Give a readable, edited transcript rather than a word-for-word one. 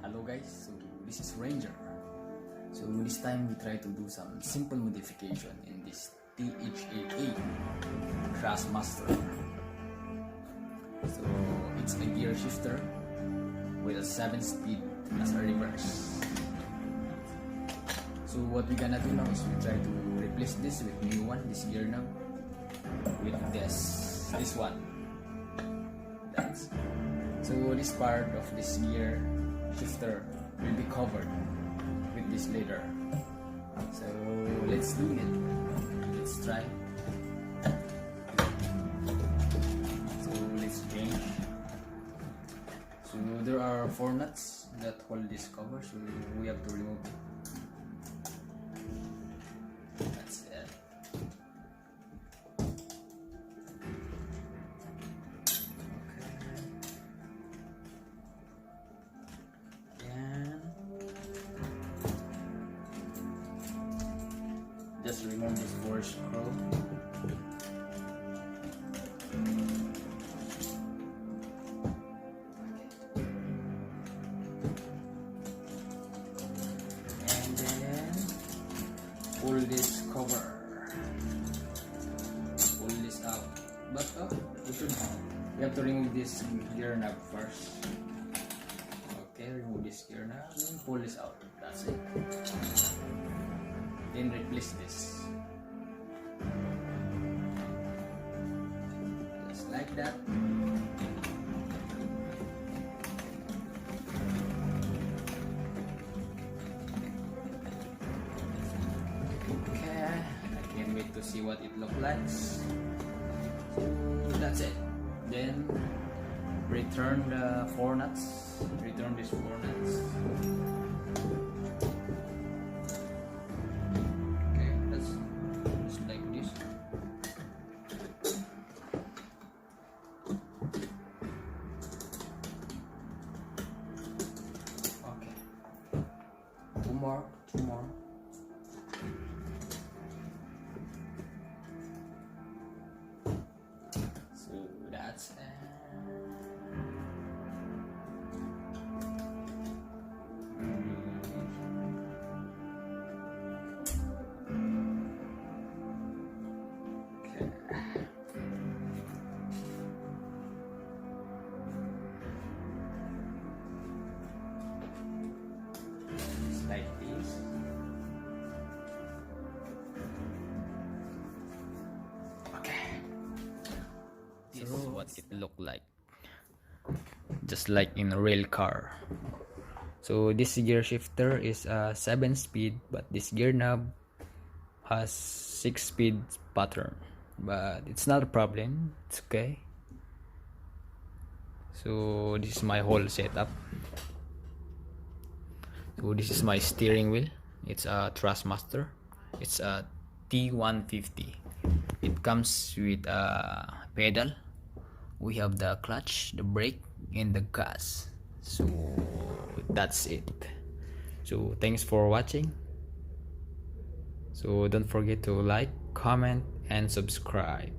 Hello guys, so this is Ranger. So this time we try to do some simple modification in this THAA Thrustmaster. So it's a gear shifter with a 7-speed as a reverse. So what we're gonna do now is we try to replace this with new one, this gear knob, with this one. So this part of this gear shifter will be covered with this leather. So let's do it. Let's try. So let's change. So there are 4 nuts that hold this cover, so we have to remove it. That's it. Just remove this 4 screw. And then pull this cover. Pull this out. But we have to remove this gear knob first. Okay, remove this gear knob and pull this out. That's it. Then replace this just like that. Okay, I can't wait to see what it looks like. So that's it. Then return the 4 nuts. Return these 4 nuts. Two more. So that's it. Like this. Okay. This is what it looked like. Just like in a rail car. So this gear shifter is a 7-speed, but this gear knob has 6-speed pattern. But it's not a problem. It's okay. So this is my whole setup. So this is my steering wheel. It's a Thrustmaster. It's a T150. It comes with a pedal. We have the clutch, the brake, and the gas. So that's it. So thanks for watching. So don't forget to like, comment, and subscribe.